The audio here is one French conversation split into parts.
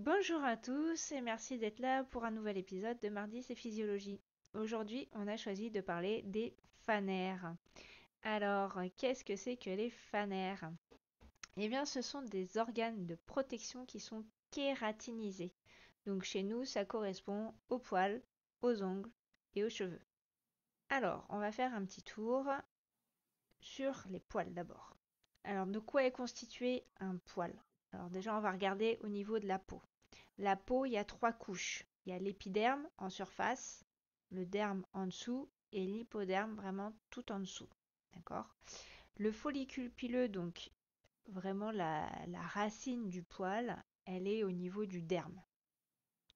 Bonjour à tous et merci d'être là pour un nouvel épisode de Mardi c'est Physiologie. Aujourd'hui, on a choisi de parler des phanères. Alors, qu'est-ce que c'est que les phanères? Eh bien, ce sont des organes de protection qui sont kératinisés. Donc chez nous, ça correspond aux poils, aux ongles et aux cheveux. Alors, on va faire un petit tour sur les poils d'abord. Alors, de quoi est constitué un poil? Alors déjà, on va regarder au niveau de la peau. La peau, il y a trois couches. Il y a l'épiderme en surface, le derme en dessous et l'hypoderme vraiment tout en dessous. D'accord? Le follicule pileux, donc vraiment la racine du poil, elle est au niveau du derme.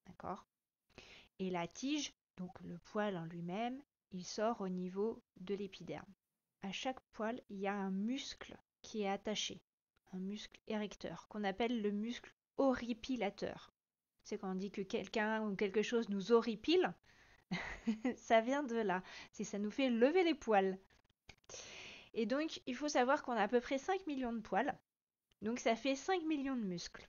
D'accord? Et la tige, donc le poil en lui-même, il sort au niveau de l'épiderme. À chaque poil, il y a un muscle qui est attaché, un muscle érecteur, qu'on appelle le muscle horripilateur. C'est quand on dit que quelqu'un ou quelque chose nous horripile, ça vient de là. C'est ça nous fait lever les poils. Et donc, il faut savoir qu'on a à peu près 5 millions de poils. Donc, ça fait 5 millions de muscles.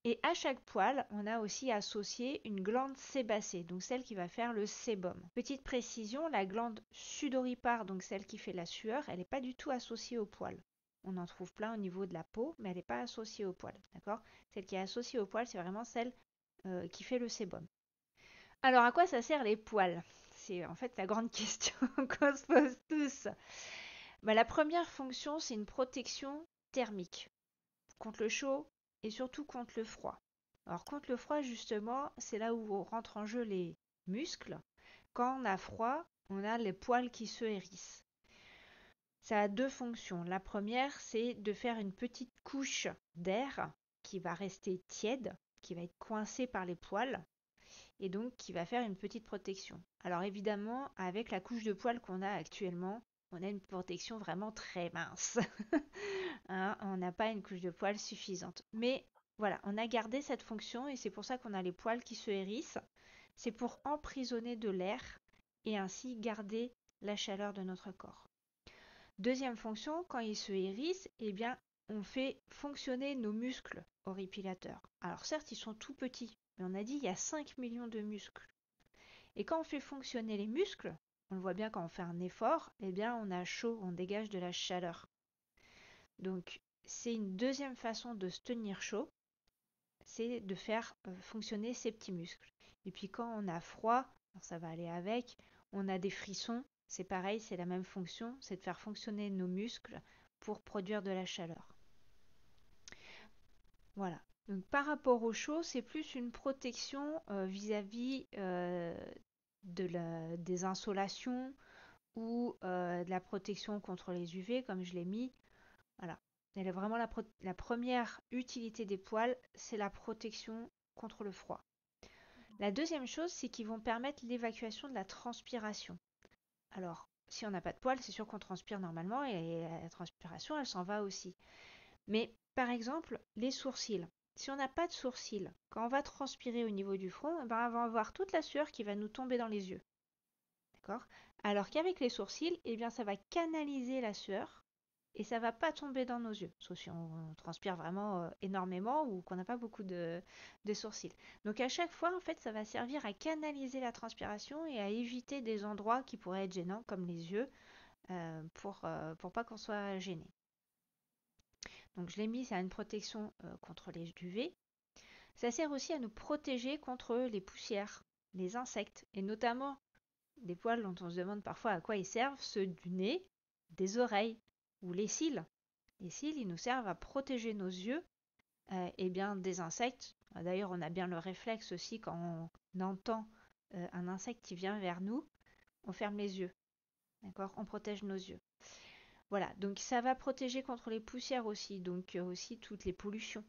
Et à chaque poil, on a aussi associé une glande sébacée, donc celle qui va faire le sébum. Petite précision, la glande sudoripare, donc celle qui fait la sueur, elle n'est pas du tout associée au poil. On en trouve plein au niveau de la peau, mais elle n'est pas associée au poil. D'accord? Celle qui est associée au poil, c'est vraiment celle qui fait le sébum. Alors, à quoi ça sert les poils? C'est en fait la grande question qu'on se pose tous. Bah, la première fonction, c'est une protection thermique contre le chaud et surtout contre le froid. Alors, contre le froid, justement, c'est là où rentrent en jeu les muscles. Quand on a froid, on a les poils qui se hérissent. Ça a deux fonctions. La première, c'est de faire une petite couche d'air qui va rester tiède, qui va être coincée par les poils et donc qui va faire une petite protection. Alors évidemment, avec la couche de poils qu'on a actuellement, on a une protection vraiment très mince. Hein, on n'a pas une couche de poils suffisante. Mais voilà, on a gardé cette fonction et c'est pour ça qu'on a les poils qui se hérissent. C'est pour emprisonner de l'air et ainsi garder la chaleur de notre corps. Deuxième fonction, quand ils se hérissent, eh bien, on fait fonctionner nos muscles horripilateurs. Alors certes, ils sont tout petits, mais on a dit il y a 5 millions de muscles. Et quand on fait fonctionner les muscles, on le voit bien quand on fait un effort, eh bien on a chaud, on dégage de la chaleur. Donc c'est une deuxième façon de se tenir chaud, c'est de faire fonctionner ces petits muscles. Et puis quand on a froid, ça va aller avec, on a des frissons, c'est pareil, c'est la même fonction, c'est de faire fonctionner nos muscles pour produire de la chaleur. Voilà. Donc par rapport au chaud, c'est plus une protection vis-à-vis des insolations ou de la protection contre les UV, comme je l'ai mis. Voilà. Elle est vraiment la première utilité des poils, c'est la protection contre le froid. La deuxième chose, c'est qu'ils vont permettre l'évacuation de la transpiration. Alors, si on n'a pas de poils, c'est sûr qu'on transpire normalement et la transpiration, elle s'en va aussi. Mais par exemple, les sourcils. Si on n'a pas de sourcils, quand on va transpirer au niveau du front, eh ben, on va avoir toute la sueur qui va nous tomber dans les yeux. D'accord? Alors qu'avec les sourcils, eh bien, ça va canaliser la sueur et ça va pas tomber dans nos yeux, sauf si on transpire vraiment énormément ou qu'on n'a pas beaucoup de sourcils. Donc à chaque fois, en fait, ça va servir à canaliser la transpiration et à éviter des endroits qui pourraient être gênants, comme les yeux, pour pas qu'on soit gêné. Donc je l'ai mis, ça a une protection contre les UV. Ça sert aussi à nous protéger contre les poussières, les insectes, et notamment des poils dont on se demande parfois à quoi ils servent, ceux du nez, des oreilles ou les cils. Les cils, ils nous servent à protéger nos yeux et bien des insectes. D'ailleurs, on a bien le réflexe aussi quand on entend un insecte qui vient vers nous, on ferme les yeux. D'accord? On protège nos yeux. Voilà, donc ça va protéger contre les poussières aussi, donc aussi toutes les pollutions,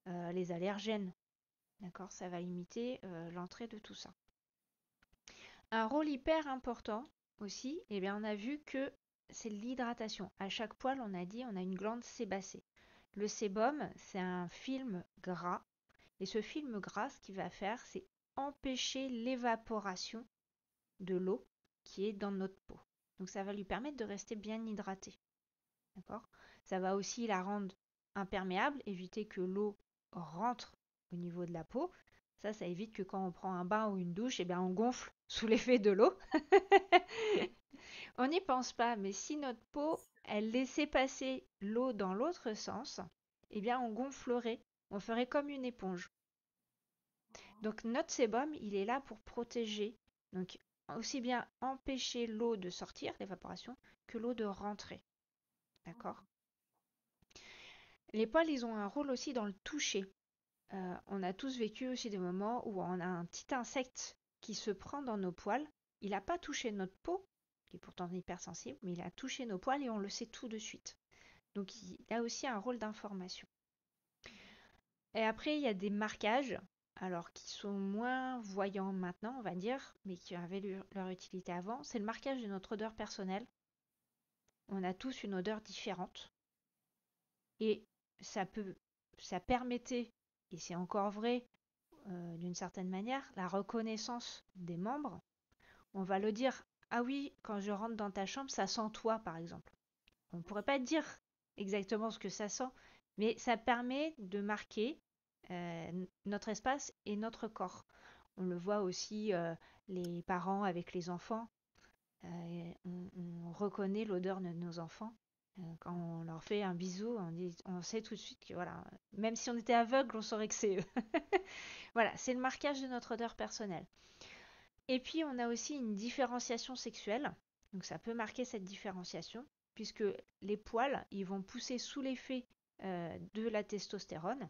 les allergènes. D'accord? Ça va limiter l'entrée de tout ça. Un rôle hyper important aussi, eh bien, on a vu que c'est l'hydratation. À chaque poil, on a dit, on a une glande sébacée. Le sébum, c'est un film gras. Et ce film gras, ce qu'il va faire, c'est empêcher l'évaporation de l'eau qui est dans notre peau. Donc ça va lui permettre de rester bien hydratée. D'accord? Ça va aussi la rendre imperméable, éviter que l'eau rentre au niveau de la peau. Ça évite que quand on prend un bain ou une douche, eh bien on gonfle sous l'effet de l'eau. On n'y pense pas, mais si notre peau, elle laissait passer l'eau dans l'autre sens, eh bien on gonflerait, on ferait comme une éponge. Donc notre sébum, il est là pour protéger, donc aussi bien empêcher l'eau de sortir, l'évaporation, que l'eau de rentrer. D'accord? Les poils, ils ont un rôle aussi dans le toucher. On a tous vécu aussi des moments où on a un petit insecte qui se prend dans nos poils. Il n'a pas touché notre peau, qui est pourtant hypersensible, mais il a touché nos poils et on le sait tout de suite. Donc il a aussi un rôle d'information. Et après, il y a des marquages, alors qui sont moins voyants maintenant, on va dire, mais qui avaient leur utilité avant. C'est le marquage de notre odeur personnelle. On a tous une odeur différente. Et ça peut, ça permettait, et c'est encore vrai d'une certaine manière, la reconnaissance des membres. On va le dire, ah oui, quand je rentre dans ta chambre, ça sent toi, par exemple. On ne pourrait pas dire exactement ce que ça sent, mais ça permet de marquer notre espace et notre corps. On le voit aussi, les parents avec les enfants. On reconnaît l'odeur de nos enfants. Quand on leur fait un bisou, on sait tout de suite que voilà, même si on était aveugle, on saurait que c'est eux. Voilà, c'est le marquage de notre odeur personnelle. Et puis on a aussi une différenciation sexuelle. Donc ça peut marquer cette différenciation, puisque les poils, ils vont pousser sous l'effet de la testostérone.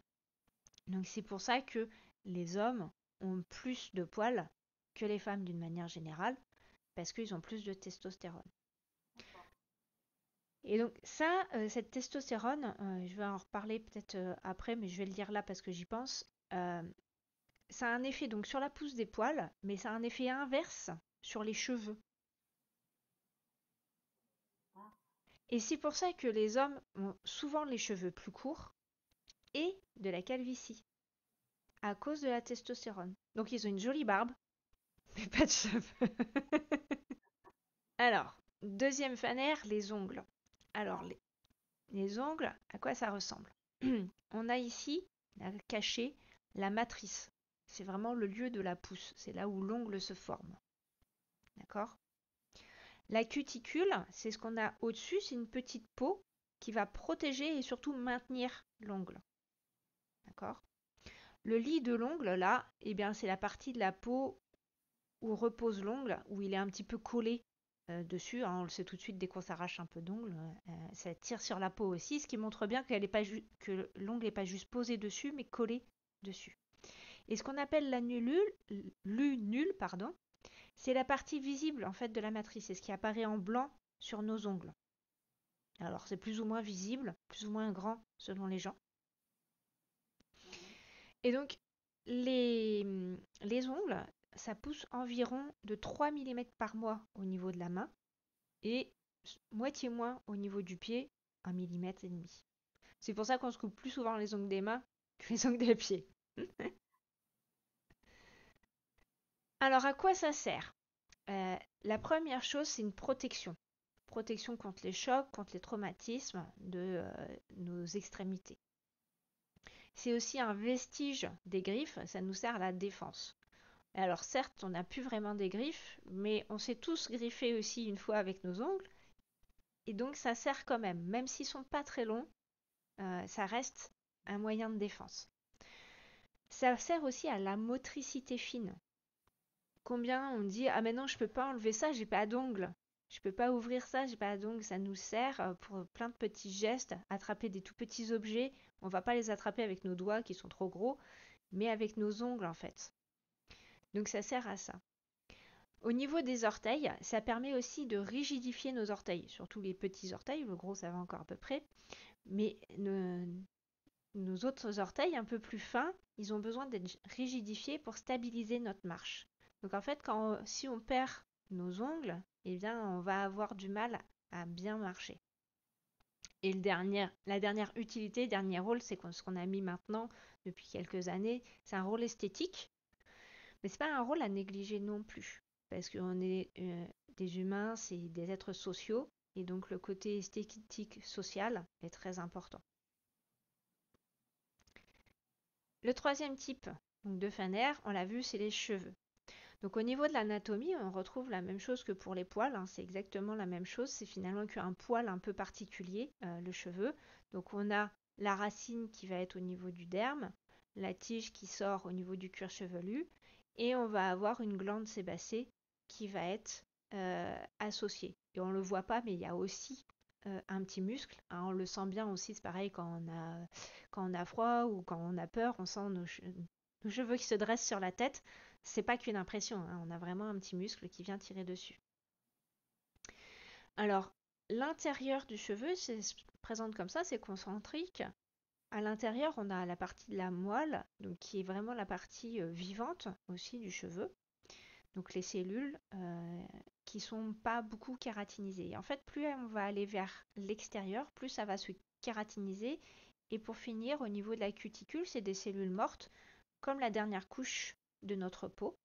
Donc c'est pour ça que les hommes ont plus de poils que les femmes d'une manière générale, parce qu'ils ont plus de testostérone. Et donc ça, cette testostérone, je vais en reparler peut-être après, mais je vais le dire là parce que j'y pense. Ça a un effet donc sur la pousse des poils, mais ça a un effet inverse sur les cheveux. Et c'est pour ça que les hommes ont souvent les cheveux plus courts et de la calvitie, à cause de la testostérone. Donc ils ont une jolie barbe, mais pas de cheveux. Alors, deuxième fanère, les ongles. Alors, les ongles, à quoi ça ressemble? On a ici, caché, la matrice. C'est vraiment le lieu de la pousse. C'est là où l'ongle se forme. D'accord? La cuticule, c'est ce qu'on a au-dessus, c'est une petite peau qui va protéger et surtout maintenir l'ongle. D'accord? Le lit de l'ongle, là, eh bien, c'est la partie de la peau où repose l'ongle, où il est un petit peu collé dessus. Hein, on le sait tout de suite dès qu'on s'arrache un peu d'ongle. Ça tire sur la peau aussi, ce qui montre bien que l'ongle n'est pas juste posé dessus, mais collé dessus. Et ce qu'on appelle lunule, pardon, c'est la partie visible en fait de la matrice. C'est ce qui apparaît en blanc sur nos ongles. Alors c'est plus ou moins visible, plus ou moins grand selon les gens. Et donc les, les ongles, ça pousse environ de 3 mm par mois au niveau de la main et moitié moins au niveau du pied, 1,5 mm. C'est pour ça qu'on se coupe plus souvent les ongles des mains que les ongles des pieds. Alors à quoi ça sert? La première chose, c'est une protection. Protection contre les chocs, contre les traumatismes de nos extrémités. C'est aussi un vestige des griffes, ça nous sert à la défense. Alors certes, on n'a plus vraiment des griffes, mais on s'est tous griffés aussi une fois avec nos ongles, et donc ça sert quand même. Même s'ils sont pas très longs, ça reste un moyen de défense. Ça sert aussi à la motricité fine. Combien on dit ah mais non je peux pas enlever ça, j'ai pas d'ongles. Je peux pas ouvrir ça, j'ai pas d'ongles. Ça nous sert pour plein de petits gestes, attraper des tout petits objets. On va pas les attraper avec nos doigts qui sont trop gros, mais avec nos ongles en fait. Donc ça sert à ça. Au niveau des orteils, ça permet aussi de rigidifier nos orteils, surtout les petits orteils, le gros ça va encore à peu près, mais nos autres orteils un peu plus fins, ils ont besoin d'être rigidifiés pour stabiliser notre marche. Donc en fait, si on perd nos ongles, eh bien on va avoir du mal à bien marcher. Et la dernière utilité, dernier rôle, c'est ce qu'on a mis maintenant depuis quelques années, c'est un rôle esthétique, mais c'est pas un rôle à négliger non plus, parce qu'on est des humains, c'est des êtres sociaux, et donc le côté esthétique social est très important. Le troisième type donc, de fanère, on l'a vu, c'est les cheveux. Donc au niveau de l'anatomie, on retrouve la même chose que pour les poils, hein, c'est exactement la même chose, c'est finalement qu'un poil un peu particulier, le cheveu. Donc on a la racine qui va être au niveau du derme, la tige qui sort au niveau du cuir chevelu, et on va avoir une glande sébacée qui va être associée. Et on ne le voit pas, mais il y a aussi un petit muscle, hein, on le sent bien aussi, c'est pareil quand on a froid ou quand on a peur, on sent nos cheveux qui se dressent sur la tête. C'est pas qu'une impression, hein, on a vraiment un petit muscle qui vient tirer dessus. Alors, l'intérieur du cheveu se présente comme ça, c'est concentrique. À l'intérieur, on a la partie de la moelle, donc qui est vraiment la partie vivante aussi du cheveu. Donc les cellules qui sont pas beaucoup kératinisées. Et en fait, plus on va aller vers l'extérieur, plus ça va se kératiniser. Et pour finir, au niveau de la cuticule, c'est des cellules mortes, comme la dernière couche de notre peau.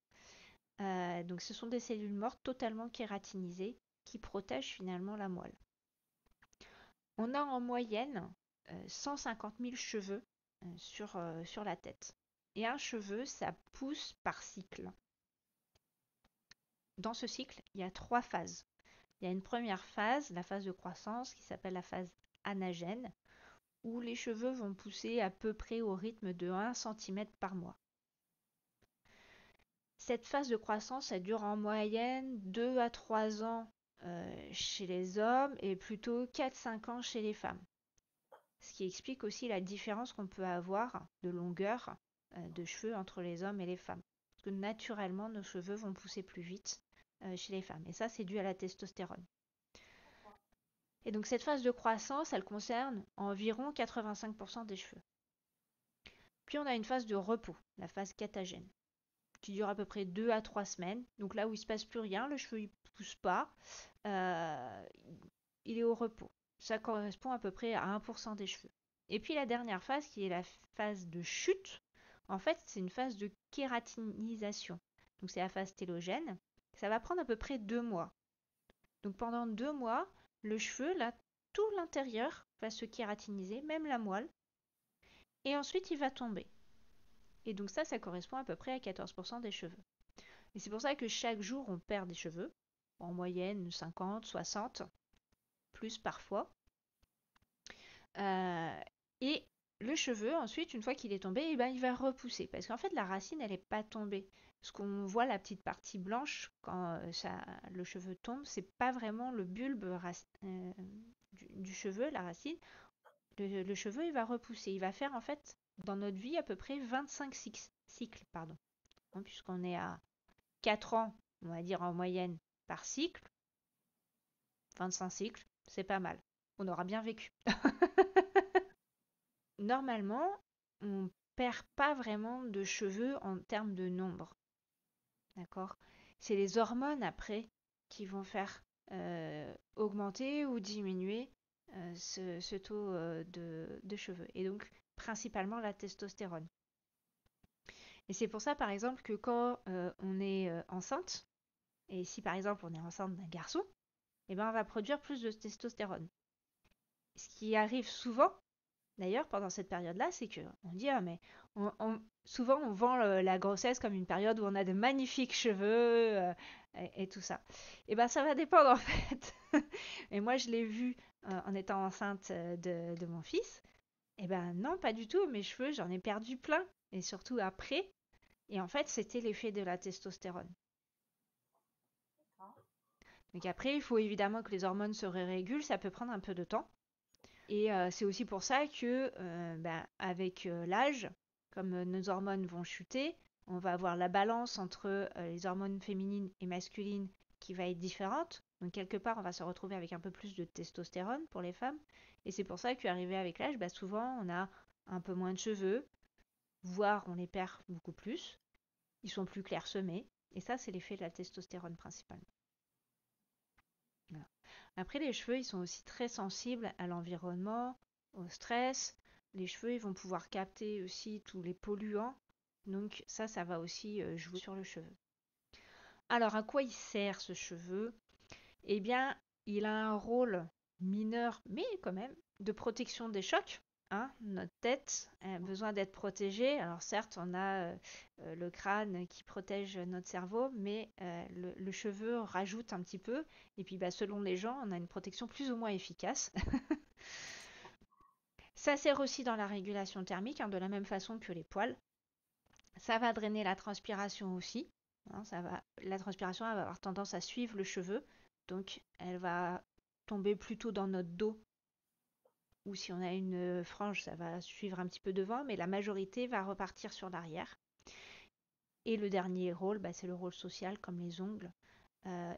Donc ce sont des cellules mortes totalement kératinisées qui protègent finalement la moelle. On a en moyenne 150 000 cheveux sur la tête. Et un cheveu, ça pousse par cycle. Dans ce cycle, il y a 3 phases. Il y a une première phase, la phase de croissance, qui s'appelle la phase anagène, où les cheveux vont pousser à peu près au rythme de 1 cm par mois. Cette phase de croissance, elle dure en moyenne 2 à 3 ans chez les hommes et plutôt 4-5 ans chez les femmes. Ce qui explique aussi la différence qu'on peut avoir de longueur de cheveux entre les hommes et les femmes. Parce que naturellement, nos cheveux vont pousser plus vite chez les femmes. Et ça, c'est dû à la testostérone. Et donc cette phase de croissance, elle concerne environ 85% des cheveux. Puis on a une phase de repos, la phase catagène, qui dure à peu près 2 à 3 semaines. Donc là où il ne se passe plus rien, le cheveu ne pousse pas, euh, il est au repos. Ça correspond à peu près à 1% des cheveux. Et puis la dernière phase, qui est la phase de chute, en fait, c'est une phase de kératinisation. Donc c'est la phase télogène. Ça va prendre à peu près 2 mois. Donc pendant 2 mois, le cheveu, là, tout l'intérieur va se kératiniser, même la moelle. Et ensuite, il va tomber. Et donc ça correspond à peu près à 14% des cheveux. Et c'est pour ça que chaque jour, on perd des cheveux. En moyenne, 50, 60, plus parfois. Et le cheveu, ensuite, une fois qu'il est tombé, eh ben, il va repousser. Parce qu'en fait, la racine, elle n'est pas tombée. Ce qu'on voit, la petite partie blanche, quand le cheveu tombe, c'est pas vraiment le bulbe du cheveu, la racine. Le cheveu, il va repousser. Il va faire, en fait, dans notre vie, à peu près 25 cycles, pardon. Hein, puisqu'on est à 4 ans, on va dire en moyenne, par cycle. 25 cycles, c'est pas mal. On aura bien vécu. Normalement, on perd pas vraiment de cheveux en termes de nombre. D'accord? C'est les hormones après qui vont faire augmenter ou diminuer ce taux de cheveux. Et donc, principalement la testostérone. Et c'est pour ça, par exemple, que quand on est enceinte, et si par exemple on est enceinte d'un garçon, eh ben, on va produire plus de testostérone. Ce qui arrive souvent, d'ailleurs, pendant cette période-là, c'est qu'on dit, ah, mais souvent on vend la grossesse comme une période où on a de magnifiques cheveux et tout ça. Et ben ça va dépendre en fait. Et moi je l'ai vu en étant enceinte de mon fils. Et ben non, pas du tout. Mes cheveux, j'en ai perdu plein. Et surtout après. Et en fait, c'était l'effet de la testostérone. Donc après, il faut évidemment que les hormones se régulent. Ça peut prendre un peu de temps. Et c'est aussi pour ça que, avec l'âge, comme nos hormones vont chuter, on va avoir la balance entre les hormones féminines et masculines qui va être différente. Donc quelque part, on va se retrouver avec un peu plus de testostérone pour les femmes. Et c'est pour ça qu'arrivé avec l'âge, souvent on a un peu moins de cheveux, voire on les perd beaucoup plus. Ils sont plus clairsemés. Et ça, c'est l'effet de la testostérone principalement. Voilà. Après, les cheveux, ils sont aussi très sensibles à l'environnement, au stress. Les cheveux, ils vont pouvoir capter aussi tous les polluants. Donc ça va aussi jouer sur le cheveu. Alors, à quoi il sert ce cheveu? Eh bien, il a un rôle mineur, mais quand même, de protection des chocs hein, notre tête a besoin d'être protégée. Alors certes, on a le crâne qui protège notre cerveau, mais le cheveu rajoute un petit peu. Et puis selon les gens, on a une protection plus ou moins efficace. Ça sert aussi dans la régulation thermique, hein, de la même façon que les poils. Ça va drainer la transpiration aussi. Hein, la transpiration elle va avoir tendance à suivre le cheveu. Donc elle va tomber plutôt dans notre dos. Ou si on a une frange, ça va suivre un petit peu devant, mais la majorité va repartir sur l'arrière. Et le dernier rôle, c'est le rôle social, comme les ongles.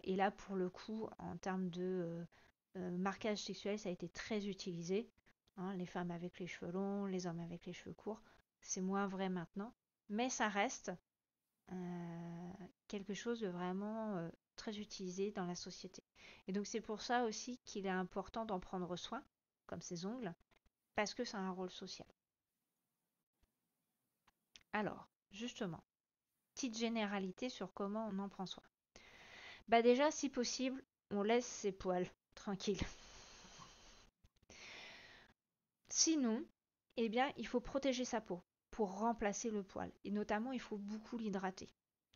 Et là, pour le coup, en termes de marquage sexuel, ça a été très utilisé. Hein, les femmes avec les cheveux longs, les hommes avec les cheveux courts. C'est moins vrai maintenant, mais ça reste quelque chose de vraiment très utilisé dans la société. Et donc c'est pour ça aussi qu'il est important d'en prendre soin, comme ces ongles, parce que ça a un rôle social. Alors, justement, petite généralité sur comment on en prend soin. Déjà, si possible, on laisse ses poils tranquilles. Sinon, eh bien, il faut protéger sa peau pour remplacer le poil. Et notamment, il faut beaucoup l'hydrater.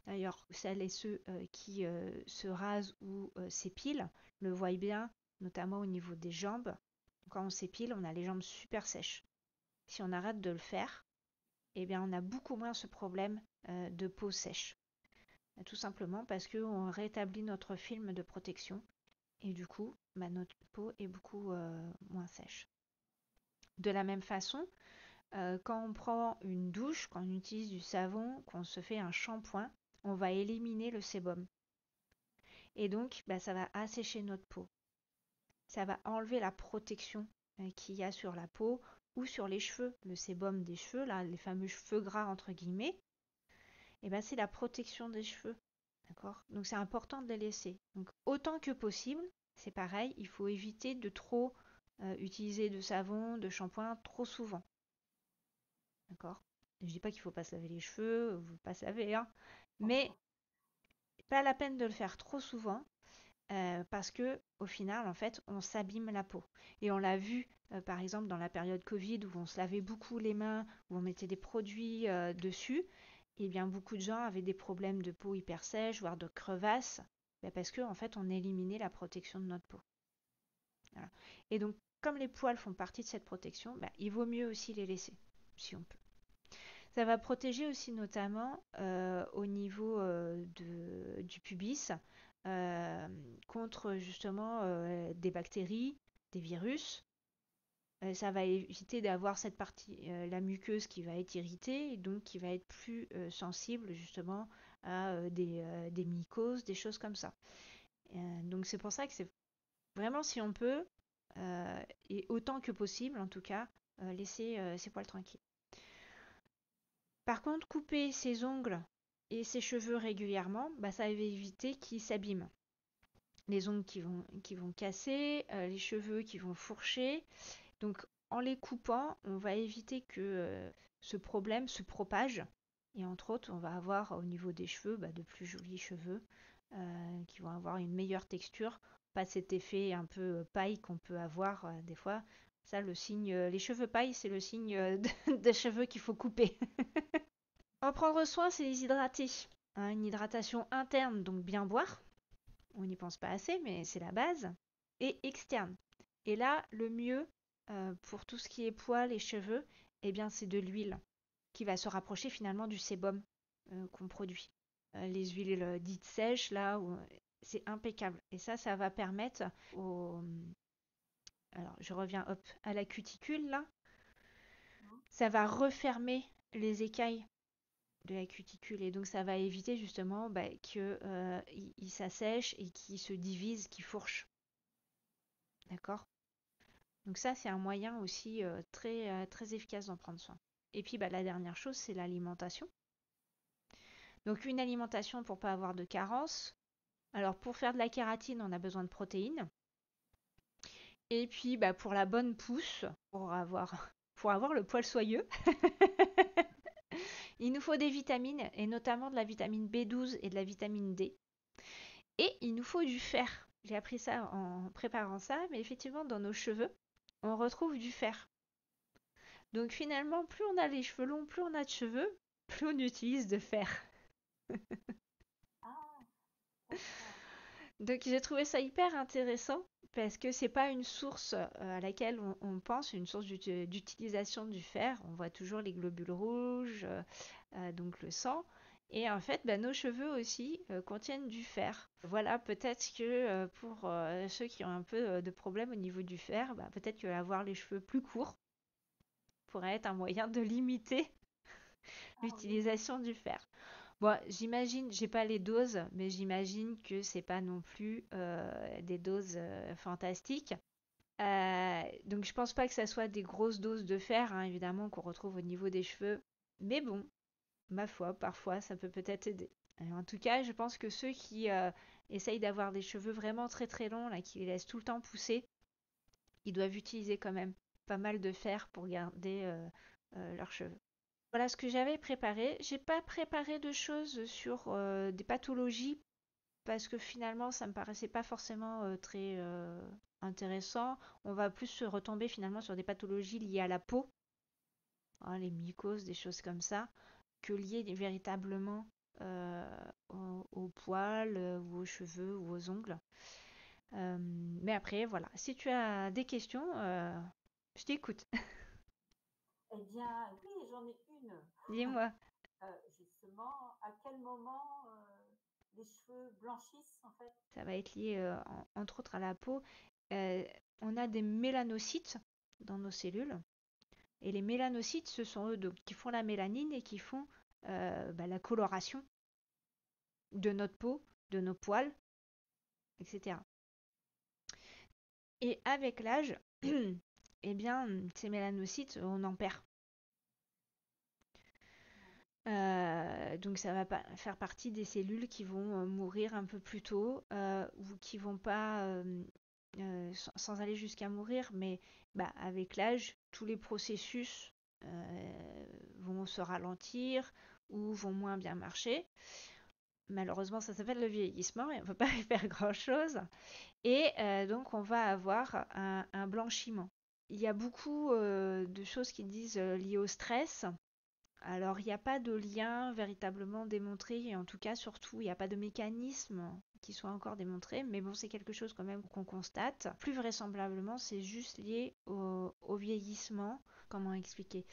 D'ailleurs, celles et ceux qui se rasent ou s'épilent le voient bien, notamment au niveau des jambes. Quand on s'épile, on a les jambes super sèches. Si on arrête de le faire, eh bien, on a beaucoup moins ce problème de peau sèche. Tout simplement parce qu'on rétablit notre film de protection et du coup, notre peau est beaucoup moins sèche. De la même façon, quand on prend une douche, quand on utilise du savon, qu'on se fait un shampoing, on va éliminer le sébum. Et donc, ça va assécher notre peau. Ça va enlever la protection qu'il y a sur la peau ou sur les cheveux. Le sébum des cheveux, là, les fameux cheveux gras entre guillemets, c'est la protection des cheveux. D'accord. Donc c'est important de les laisser. Donc autant que possible, c'est pareil, il faut éviter de trop utiliser de savon, de shampoing trop souvent. D'accord. Je dis pas qu'il faut pas se laver les cheveux, ou pas se laver, hein, mais pas la peine de le faire trop souvent parce que au final, en fait, on s'abîme la peau. Et on l'a vu, par exemple, dans la période Covid où on se lavait beaucoup les mains, où on mettait des produits dessus. Et bien, beaucoup de gens avaient des problèmes de peau hyper sèche, voire de crevasses, parce que en fait, on éliminait la protection de notre peau. Voilà. Et donc, comme les poils font partie de cette protection, il vaut mieux aussi les laisser, si on peut. Ça va protéger aussi notamment au niveau du pubis contre justement des bactéries, des virus. Ça va éviter d'avoir cette partie, la muqueuse qui va être irritée et donc qui va être plus sensible justement à des mycoses, des choses comme ça. Donc c'est pour ça que c'est vraiment si on peut, et autant que possible en tout cas, laisser ses poils tranquilles. Par contre, couper ses ongles et ses cheveux régulièrement, ça va éviter qu'ils s'abîment. Les ongles qui vont casser, les cheveux qui vont fourcher. Donc en les coupant, on va éviter que ce problème se propage. Et entre autres, on va avoir au niveau des cheveux de plus jolis cheveux qui vont avoir une meilleure texture. Pas cet effet un peu paille qu'on peut avoir des fois. Ça, le signe, les cheveux paille, c'est le signe des cheveux qu'il faut couper. En prendre soin, c'est les hydrater. Hein, une hydratation interne, donc bien boire. On n'y pense pas assez, mais c'est la base. Et externe. Et là, le mieux pour tout ce qui est poils et cheveux, c'est de l'huile qui va se rapprocher finalement du sébum qu'on produit. Les huiles dites sèches, là, c'est impeccable. Et ça va permettre au... Alors, je reviens à la cuticule, là. Ça va refermer les écailles de la cuticule et donc ça va éviter justement que il s'assèche et qu'il se divise, qu'il fourche. D'accord. Donc ça c'est un moyen aussi très efficace d'en prendre soin. Et puis la dernière chose c'est l'alimentation. Donc une alimentation pour pas avoir de carence. Alors pour faire de la kératine on a besoin de protéines. Et puis pour la bonne pousse, pour avoir le poil soyeux, il nous faut des vitamines et notamment de la vitamine B12 et de la vitamine D. Et il nous faut du fer. J'ai appris ça en préparant ça, mais effectivement, dans nos cheveux, on retrouve du fer. Donc finalement, plus on a les cheveux longs, plus on a de cheveux, plus on utilise de fer. Ah, d'accord. Donc j'ai trouvé ça hyper intéressant parce que c'est pas une source à laquelle on pense, une source d'utilisation du fer. On voit toujours les globules rouges, donc le sang. Et en fait, bah, nos cheveux aussi contiennent du fer. Voilà, peut-être que pour ceux qui ont un peu de problème au niveau du fer, bah, peut-être que avoir les cheveux plus courts pourrait être un moyen de limiter Ah oui, oui. l'utilisation du fer. Bon, j'imagine, j'ai pas les doses, mais j'imagine que c'est pas non plus des doses fantastiques. Donc je pense pas que ça soit des grosses doses de fer, hein, évidemment, qu'on retrouve au niveau des cheveux. Mais bon, ma foi, parfois ça peut peut-être aider. En tout cas, je pense que ceux qui essayent d'avoir des cheveux vraiment très très longs, là, qui les laissent tout le temps pousser, ils doivent utiliser quand même pas mal de fer pour garder leurs cheveux. Voilà ce que j'avais préparé. J'ai pas préparé de choses sur des pathologies parce que finalement ça me paraissait pas forcément très intéressant. On va plus se retomber finalement sur des pathologies liées à la peau, hein, les mycoses, des choses comme ça, que liées véritablement aux poils ou aux cheveux ou aux ongles. Mais après, voilà, si tu as des questions, je t'écoute. Eh bien, oui, j'en ai une. Dis-moi. Justement, à quel moment les cheveux blanchissent en fait? Ça va être lié entre autres à la peau. Euh, on a des mélanocytes dans nos cellules. Et les mélanocytes, ce sont eux donc, qui font la mélanine et qui font bah, la coloration de notre peau, de nos poils, etc. Et avec l'âge, eh bien, ces mélanocytes, on en perd. Donc ça va pas faire partie des cellules qui vont mourir un peu plus tôt ou qui vont pas, sans aller jusqu'à mourir, mais bah, avec l'âge, tous les processus vont se ralentir ou vont moins bien marcher. Malheureusement, ça s'appelle le vieillissement et on ne peut pas y faire grand-chose. Et donc, on va avoir un blanchiment. Il y a beaucoup de choses qui disent liées au stress. Alors, il n'y a pas de lien véritablement démontré, et en tout cas, surtout, il n'y a pas de mécanisme qui soit encore démontré, mais bon, c'est quelque chose quand même qu'on constate. Plus vraisemblablement, c'est juste lié au vieillissement. Comment expliquer?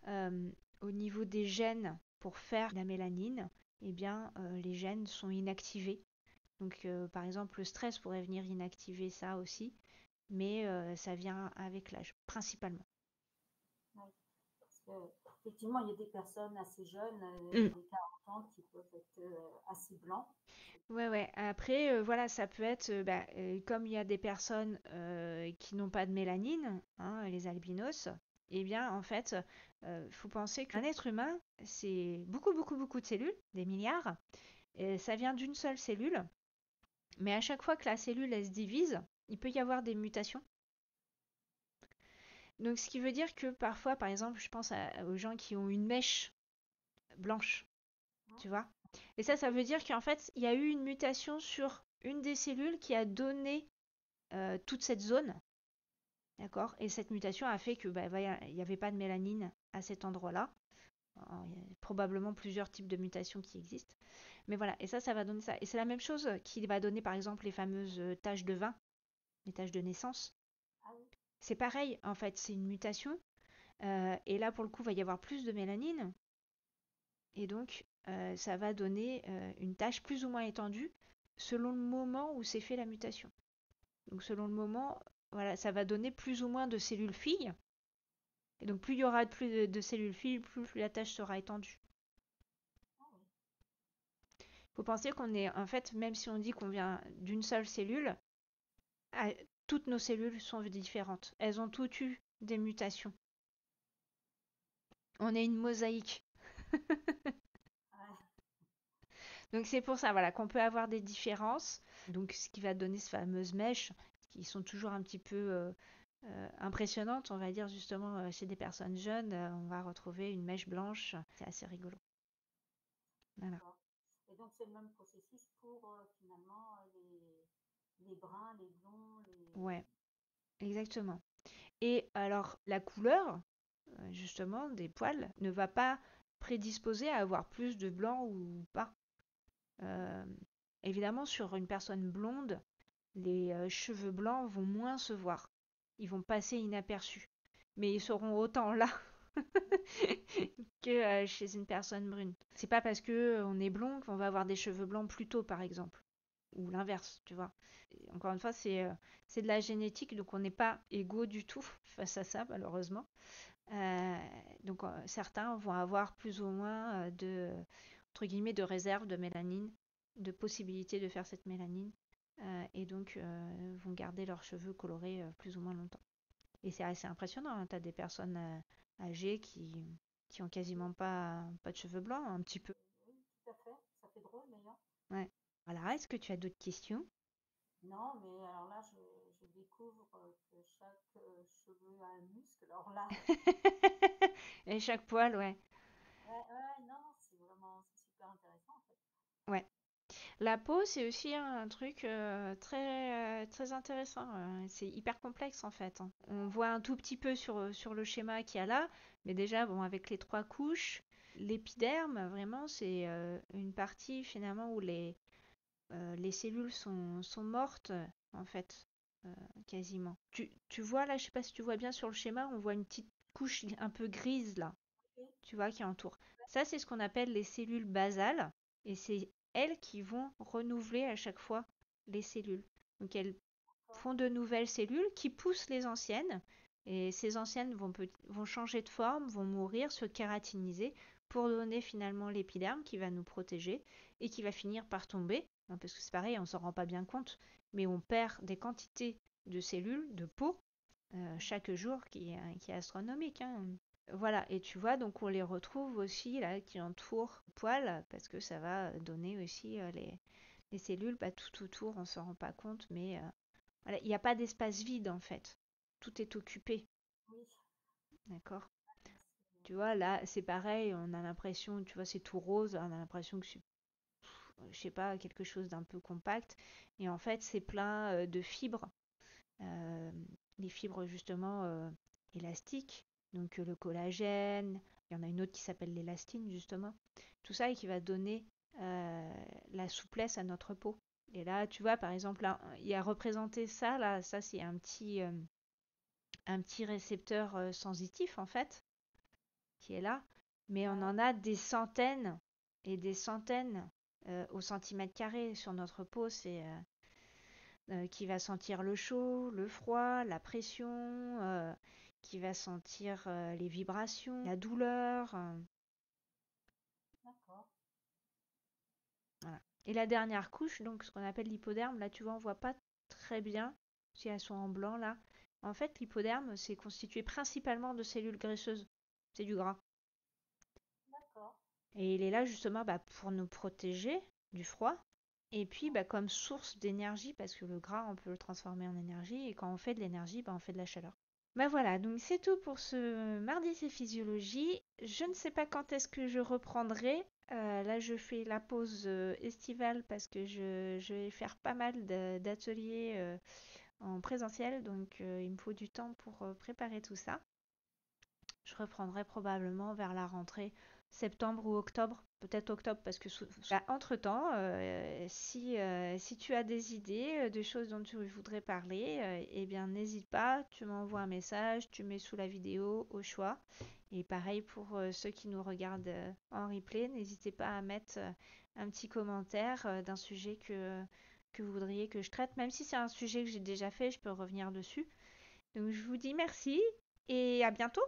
Euh, Au niveau des gènes pour faire la mélanine, eh bien, les gènes sont inactivés. Donc, par exemple, le stress pourrait venir inactiver ça aussi, mais ça vient avec l'âge, principalement. Ouais. Parce que, effectivement, il y a des personnes assez jeunes, Mm. dans les 40 ans, qui peuvent être assez blancs. Ouais, ouais. Après, voilà, ça peut être, bah, comme il y a des personnes qui n'ont pas de mélanine, hein, les albinos, eh bien, en fait, faut penser qu'un être humain, c'est beaucoup, beaucoup, beaucoup de cellules, des milliards, et ça vient d'une seule cellule, mais à chaque fois que la cellule, elle se divise, il peut y avoir des mutations. Donc, ce qui veut dire que parfois, par exemple, je pense aux gens qui ont une mèche blanche, Hein. tu vois. Et ça veut dire qu'en fait, il y a eu une mutation sur une des cellules qui a donné toute cette zone, d'accord. Et cette mutation a fait que bah, il n'y avait pas de mélanine à cet endroit-là. Alors, il y a probablement plusieurs types de mutations qui existent. Mais voilà, et ça va donner ça. Et c'est la même chose qui va donner par exemple les fameuses taches de vin, les taches de naissance. Ah oui, C'est pareil, en fait, c'est une mutation. Et là, pour le coup, il va y avoir plus de mélanine. Et donc, ça va donner une tache plus ou moins étendue selon le moment où s'est fait la mutation. Donc, selon le moment, voilà, ça va donner plus ou moins de cellules filles. Et donc, plus il y aura plus de cellules filles, plus la tache sera étendue. ah oui. Il faut penser qu'on est, en fait, même si on dit qu'on vient d'une seule cellule, ah, toutes nos cellules sont différentes. Elles ont toutes eu des mutations. On est une mosaïque. Ouais. Donc c'est pour ça voilà, qu'on peut avoir des différences. Donc ce qui va donner ces fameuses mèches qui sont toujours un petit peu impressionnantes, on va dire justement chez des personnes jeunes, on va retrouver une mèche blanche. C'est assez rigolo. Voilà. D'accord. Et donc, c'est le même processus pour finalement les bruns, les blonds, les. Ouais, exactement. Et alors la couleur. justement, des poils, ne va pas prédisposer à avoir plus de blanc ou pas. Euh, Évidemment, sur une personne blonde, les cheveux blancs vont moins se voir. Ils vont passer inaperçus. Mais ils seront autant là que chez une personne brune. C'est pas parce que on est blond qu'on va avoir des cheveux blancs plus tôt, par exemple. Ou l'inverse, tu vois. Et encore une fois, c'est de la génétique, donc on n'est pas égaux du tout face à ça, malheureusement. Euh, donc certains vont avoir plus ou moins entre guillemets, de réserve de mélanine, de possibilité de faire cette mélanine, et donc vont garder leurs cheveux colorés plus ou moins longtemps. Et c'est assez impressionnant, hein. Tu as des personnes âgées qui ont quasiment pas de cheveux blancs, un petit peu. Oui, tout à fait. Ça fait drôle d'ailleurs. Ouais. Voilà, est-ce que tu as d'autres questions? Non, mais alors là, je découvre que chaque cheveu a un muscle. Alors là, Et chaque poil, ouais. ouais, ouais, non, c'est super intéressant en fait. Ouais. La peau, c'est aussi un truc très intéressant. C'est hyper complexe en fait, hein. On voit un tout petit peu sur le schéma qu'il y a là, mais déjà, bon, avec les trois couches, l'épiderme, vraiment, c'est une partie finalement où les cellules sont mortes, en fait, euh, quasiment. Tu vois là, je sais pas si tu vois bien sur le schéma, on voit une petite couche un peu grise là, Ok, tu vois, qui entoure. Ça, c'est ce qu'on appelle les cellules basales, et c'est elles qui vont renouveler à chaque fois les cellules. Donc elles d'accord, font de nouvelles cellules qui poussent les anciennes, et ces anciennes vont changer de forme, vont mourir, se kératiniser, pour donner finalement l'épiderme qui va nous protéger, et qui va finir par tomber, hein, parce que c'est pareil, on s'en rend pas bien compte, mais on perd des quantités de cellules, de peau, chaque jour qui est astronomique, hein. Voilà, et tu vois, donc on les retrouve aussi là qui entourent le poil parce que ça va donner aussi les cellules tout autour, on s'en rend pas compte, mais voilà, il n'y a pas d'espace vide en fait. Tout est occupé, oui. d'accord? Tu C'est- vois, là c'est pareil, on a l'impression, tu vois, c'est tout rose, on a l'impression que c'est, je sais pas, quelque chose d'un peu compact, et en fait c'est plein de fibres, euh, les fibres justement élastiques, donc le collagène, il y en a une autre qui s'appelle l'élastine justement, tout ça et qui va donner la souplesse à notre peau. Et là, tu vois, par exemple, là, il y a représenté ça, là, ça c'est un petit récepteur sensitif en fait, qui est là, mais on Ouais, en a des centaines et des centaines au centimètre carré sur notre peau, qui va sentir le chaud, le froid, la pression, qui va sentir les vibrations, la douleur. d'accord. Voilà. Et la dernière couche, donc ce qu'on appelle l'hypoderme, là tu vois, on voit pas très bien si elles sont en blanc là. En fait, l'hypoderme, c'est constitué principalement de cellules graisseuses. C'est du gras. D'accord. Et il est là justement pour nous protéger du froid. Et puis Ouais. comme source d'énergie, parce que le gras, on peut le transformer en énergie. Et quand on fait de l'énergie, on fait de la chaleur. Bah voilà, donc c'est tout pour ce mardi c'est physiologie. Je ne sais pas quand est-ce que je reprendrai. Là, je fais la pause estivale parce que je vais faire pas mal d'ateliers en présentiel, donc il me faut du temps pour préparer tout ça. Je reprendrai probablement vers la rentrée septembre ou octobre, peut-être octobre parce que entre-temps, si tu as des idées, de choses dont tu voudrais parler, eh bien n'hésite pas, tu m'envoies un message, tu mets sous la vidéo au choix. Et pareil pour ceux qui nous regardent en replay, n'hésitez pas à mettre un petit commentaire d'un sujet que vous voudriez que je traite, même si c'est un sujet que j'ai déjà fait, je peux revenir dessus. Donc je vous dis merci et à bientôt.